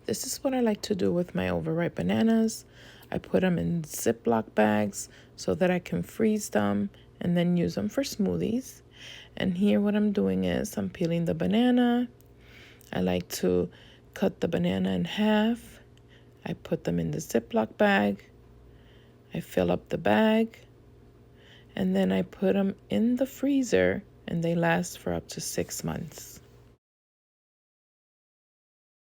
This is what I like to do with my overripe bananas. I put them in Ziploc bags so that I can freeze them and then use them for smoothies. And here what I'm doing is I'm peeling the banana. I like to cut the banana in half. I put them in the Ziploc bag. I fill up the bag. And then I put them in the freezer and they last for up to 6 months.